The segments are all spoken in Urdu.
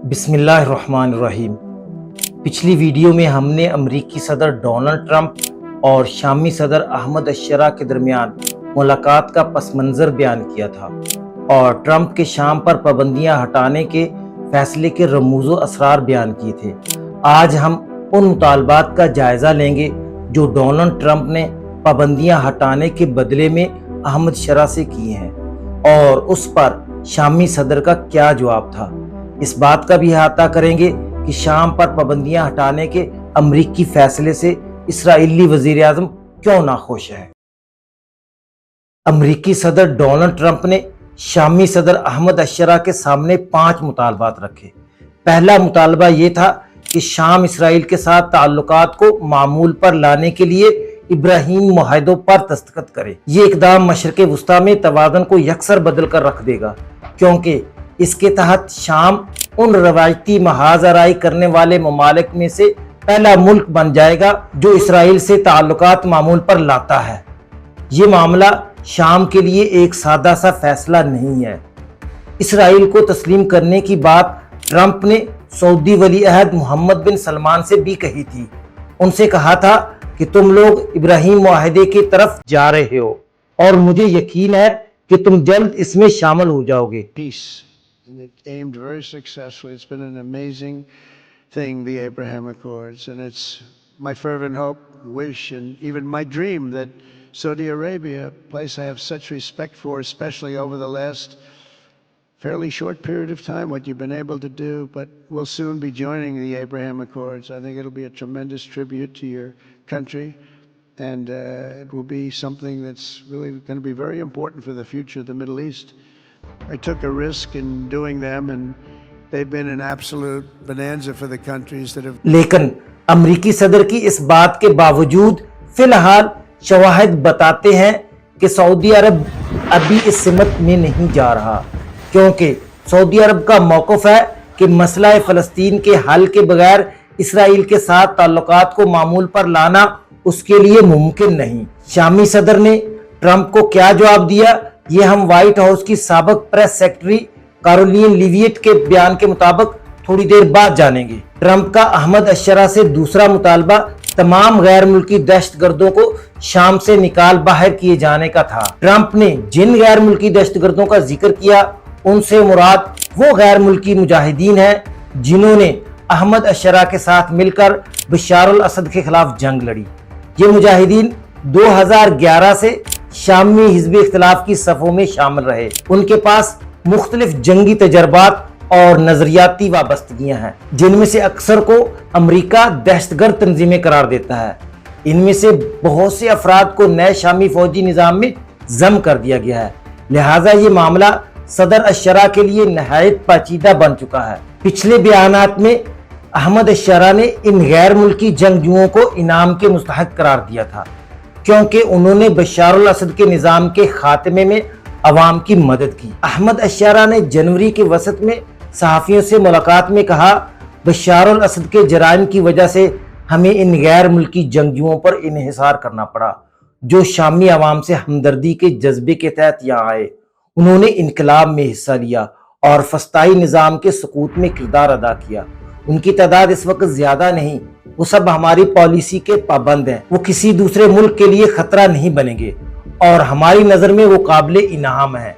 بسم اللہ الرحمن الرحیم۔ پچھلی ویڈیو میں ہم نے امریکی صدر ڈونلڈ ٹرمپ اور شامی صدر احمد الشرا کے درمیان ملاقات کا پس منظر بیان کیا تھا اور ٹرمپ کے شام پر پابندیاں ہٹانے کے فیصلے کے رموز و اسرار بیان کیے تھے۔ آج ہم ان مطالبات کا جائزہ لیں گے جو ڈونلڈ ٹرمپ نے پابندیاں ہٹانے کے بدلے میں احمد الشرا سے کی ہیں اور اس پر شامی صدر کا کیا جواب تھا۔ اس بات کا بھی احاطہ کریں گے کہ شام پر پابندیاں ہٹانے کے امریکی فیصلے سے اسرائیلی وزیر اعظم کیوں ناخوش ہے۔ امریکی صدر ڈونلڈ ٹرمپ نے شامی صدر احمد الشرا کے سامنے 5 مطالبات رکھے۔ پہلا مطالبہ یہ تھا کہ شام اسرائیل کے ساتھ تعلقات کو معمول پر لانے کے لیے ابراہیم معاہدوں پر دستخط کرے۔ یہ اقدام مشرق وسطیٰ میں توازن کو یکسر بدل کر رکھ دے گا، کیونکہ اس کے تحت شام ان روایتی محاذ آرائی کرنے والے ممالک میں سے پہلا ملک بن جائے گا جو اسرائیل سے تعلقات معمول پر لاتا ہے۔ یہ معاملہ شام کے لیے ایک سادہ سا فیصلہ نہیں ہے۔ اسرائیل کو تسلیم کرنے کی بات ٹرمپ نے سعودی ولی عہد محمد بن سلمان سے بھی کہی تھی۔ ان سے کہا تھا کہ تم لوگ ابراہیم معاہدے کی طرف جا رہے ہو اور مجھے یقین ہے کہ تم جلد اس میں شامل ہو جاؤ گے۔ And it aimed very successfully. It's been an amazing thing, the Abraham Accords, and it's my fervent hope, wish, and even my dream that Saudi Arabia, a place I have such respect for, especially over the last fairly short period of time, what you've been able to do, but will soon be joining the Abraham Accords. I think it'll be a tremendous tribute to your country, and it will be something that's really going to be very important for the future of the Middle East. I took a risk in doing them, and they've been an absolute bonanza for the countries that have. لیکن امریکی صدر کی اس بات کے باوجود فی الحال شواہد بتاتے ہیں کہ سعودی عرب ابھی اس سمت میں نہیں جا رہا، کیونکہ سعودی عرب کا موقف ہے کہ مسئلہ فلسطین کے حل کے بغیر اسرائیل کے ساتھ تعلقات کو معمول پر لانا اس کے لیے ممکن نہیں۔ شامی صدر نے ٹرمپ کو کیا جواب دیا، یہ ہم وائٹ ہاؤس کی سابق پریس سیکرٹری کارولین لیویٹ کے بیان کے مطابق تھوڑی دیر بعد جانیں گے۔ ٹرمپ کا احمد الشرا سے دوسرا مطالبہ تمام غیر ملکی دہشت گردوں کو شام سے نکال باہر کیے جانے کا تھا۔ ٹرمپ نے جن غیر ملکی دہشت گردوں کا ذکر کیا ان سے مراد وہ غیر ملکی مجاہدین ہیں جنہوں نے احمد الشرا کے ساتھ مل کر بشار الاسد کے خلاف جنگ لڑی۔ یہ مجاہدین 2011 سے شامی حزب اختلاف کی صفوں میں شامل رہے۔ ان کے پاس مختلف جنگی تجربات اور نظریاتی وابستگیاں ہیں، جن میں سے اکثر کو امریکہ دہشت گرد تنظیمیں قرار دیتا ہے۔ ان میں سے بہت سے افراد کو نئے شامی فوجی نظام میں ضم کر دیا گیا ہے، لہٰذا یہ معاملہ صدر الشرا کے لیے نہایت پیچیدہ بن چکا ہے۔ پچھلے بیانات میں احمد الشرا نے ان غیر ملکی جنگجوؤں کو انعام کے مستحق قرار دیا تھا، کیونکہ انہوں نے بشار الاسد کے نظام کے خاتمے میں عوام کی مدد کی۔ احمد الشرا نے جنوری کے وسط میں صحافیوں سے ملاقات میں کہا، بشار الاسد کے جرائم کی وجہ سے ہمیں ان غیر ملکی جنگجوؤں پر انحصار کرنا پڑا جو شامی عوام سے ہمدردی کے جذبے کے تحت یہاں آئے۔ انہوں نے انقلاب میں حصہ لیا اور فسطائی نظام کے سقوط میں کردار ادا کیا۔ ان کی تعداد اس وقت زیادہ نہیں، وہ سب ہماری پالیسی کے پابند ہیں، وہ کسی دوسرے ملک کے لیے خطرہ نہیں بنیں گے اور ہماری نظر میں وہ قابل انعام ہیں۔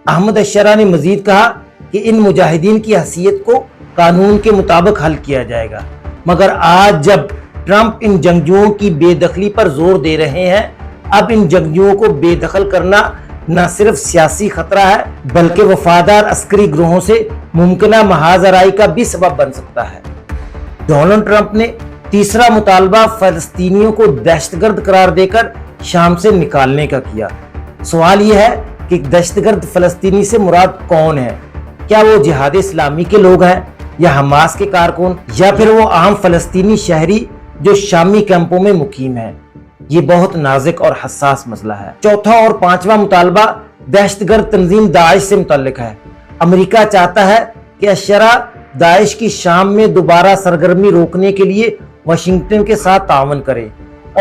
احمد الشرا نے مزید کہا کہ ان مجاہدین کی حیثیت کو قانون کے مطابق حل کیا جائے گا، مگر آج جب ٹرمپ ان جنگجوؤں کی بے دخلی پر زور دے رہے ہیں، اب ان جنگجوؤں کو بے دخل کرنا نہ صرف سیاسی خطرہ ہے بلکہ وفادار عسکری گروہوں سے ممکنہ محاذ آرائی کا بھی سبب بن سکتا ہے۔ ڈونلڈ ٹرمپ نے تیسرا مطالبہ فلسطینیوں کو دہشت گرد قرار دے کر شام سے نکالنے کا کیا۔ سوال یہ ہے کہ دہشت گرد فلسطینی سے مراد کون ہے؟ کیا وہ جہاد اسلامی کے لوگ ہیں یا حماس کے کارکن یا پھر وہ عام فلسطینی شہری جو شامی کیمپوں میں مقیم ہیں؟ یہ بہت نازک اور حساس مسئلہ ہے۔ چوتھا اور پانچواں مطالبہ دہشت گرد تنظیم داعش سے متعلق ہے۔ امریکہ چاہتا ہے کہ الشرا داعش کی شام میں دوبارہ سرگرمی روکنے کے لیے واشنگٹن کے ساتھ تعاون کرے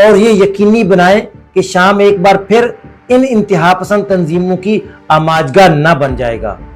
اور یہ یقینی بنائے کہ شام ایک بار پھر ان انتہا پسند تنظیموں کی آماجگاہ نہ بن جائے گا۔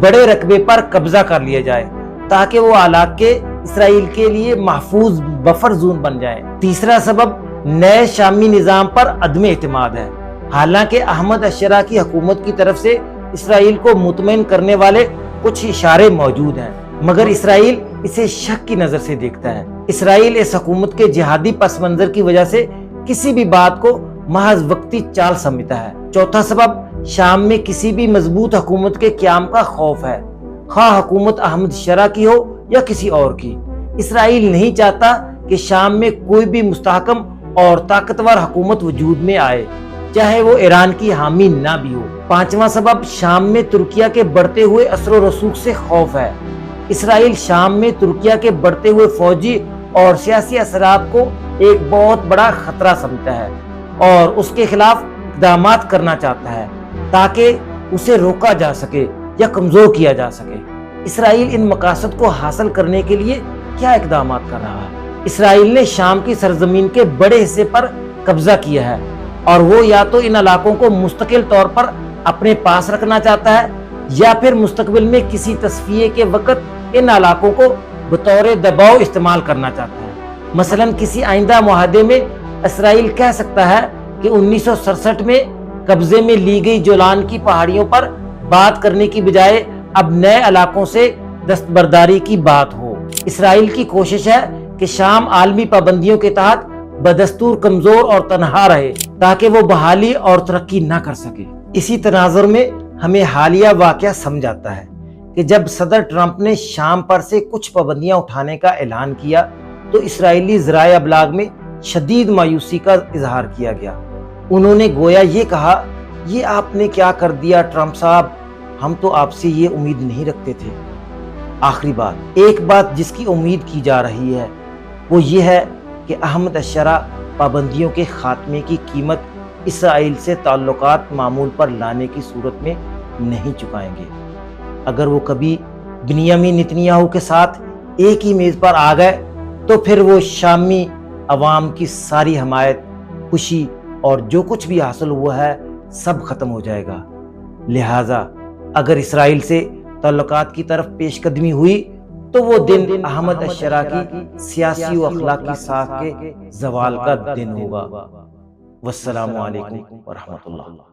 بڑے رقبے پر قبضہ کر لیا جائے تاکہ وہ علاقے اسرائیل کے لیے محفوظ بفر زون بن جائیں۔ تیسرا سبب نئے شامی نظام پر عدم اعتماد ہے۔ حالانکہ احمد الشرع کی حکومت کی طرف سے اسرائیل کو مطمئن کرنے والے کچھ اشارے موجود ہیں، مگر اسرائیل اسے شک کی نظر سے دیکھتا ہے۔ اسرائیل اس حکومت کے جہادی پس منظر کی وجہ سے کسی بھی بات کو محض وقتی چال سمجھتا ہے۔ چوتھا سبب شام میں کسی بھی مضبوط حکومت کے قیام کا خوف ہے، خواہ حکومت احمد الشرع کی ہو یا کسی اور کی۔ اسرائیل نہیں چاہتا کہ شام میں کوئی بھی مستحکم اور طاقتور حکومت وجود میں آئے، چاہے وہ ایران کی حامی نہ بھی ہو۔ پانچواں سبب شام میں ترکیہ کے بڑھتے ہوئے اثر و رسوخ سے خوف ہے۔ اسرائیل شام میں ترکیہ کے بڑھتے ہوئے فوجی اور سیاسی اثرات کو ایک بہت بڑا خطرہ سمجھتا ہے اور اس کے خلاف اقدامات کرنا چاہتا ہے تاکہ اسے روکا جا سکے یا کمزور کیا جا سکے۔ اسرائیل ان مقاصد کو حاصل کرنے کے لیے کیا اقدامات کر رہا ہے؟ اسرائیل نے شام کی سرزمین کے بڑے حصے پر قبضہ کیا ہے اور وہ یا تو ان علاقوں کو مستقل طور پر اپنے پاس رکھنا چاہتا ہے یا پھر مستقبل میں کسی تصفیے کے وقت ان علاقوں کو بطور دباؤ استعمال کرنا چاہتا ہے۔ مثلاً کسی آئندہ معاہدے میں اسرائیل کہہ سکتا ہے کہ 1967 میں قبضے میں لی گئی جولان کی پہاڑیوں پر بات کرنے کی بجائے اب نئے علاقوں سے دستبرداری کی بات ہو۔ اسرائیل کی کوشش ہے کہ شام عالمی پابندیوں کے تحت بدستور کمزور اور تنہا رہے تاکہ وہ بحالی اور ترقی نہ کر سکے۔ اسی تناظر میں ہمیں حالیہ واقعہ سمجھ آتا ہے کہ جب صدر ٹرمپ نے شام پر سے کچھ پابندیاں اٹھانے کا اعلان کیا تو اسرائیلی ذرائع ابلاغ میں شدید مایوسی کا اظہار کیا گیا۔ انہوں نے گویا یہ کہا، یہ آپ نے کیا کر دیا ٹرمپ صاحب، ہم تو آپ سے یہ امید نہیں رکھتے تھے۔ آخری بات، ایک بات جس کی امید کی جا رہی ہے وہ یہ ہے کہ احمد الشرع پابندیوں کے خاتمے کی قیمت اسرائیل سے تعلقات معمول پر لانے کی صورت میں نہیں چکائیں گے۔ اگر وہ کبھی بنیامین نتنیاہو کے ساتھ ایک ہی میز پر آ گئے تو پھر وہ شامی عوام کی ساری حمایت، خوشی اور جو کچھ بھی حاصل ہوا ہے سب ختم ہو جائے گا۔ لہٰذا اگر اسرائیل سے تعلقات کی طرف پیش قدمی ہوئی تو وہ دن احمد الشرع کی سیاسی و اخلاقی ساکھ کے زوال کا دن ہوگا۔ والسلام علیکم ورحمۃ اللہ۔